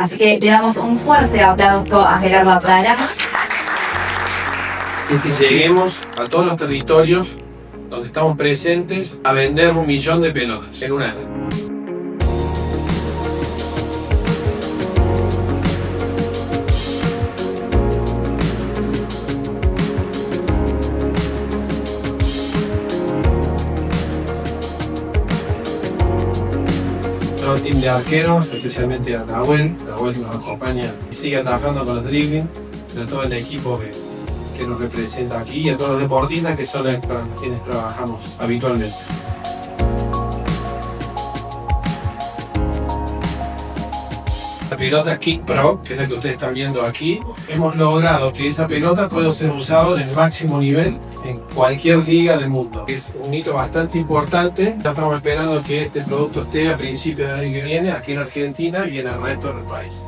Así que le damos un fuerte aplauso a Gerardo Abdala. Es que lleguemos a todos los territorios donde estamos presentes a vender 1 millón de pelotas en un año. Todo el team de arqueros, especialmente a Nahuel nos acompaña y sigue trabajando con los dribbling, de todo el equipo que nos representa aquí y a todos los deportistas que son con quienes trabajamos habitualmente. La pelota King Pro, que es la que ustedes están viendo aquí, hemos logrado que esa pelota pueda ser usada en el máximo nivel en cualquier liga del mundo. Es un hito bastante importante. Ya estamos esperando que este producto esté a principios del año que viene aquí en Argentina y en el resto del país.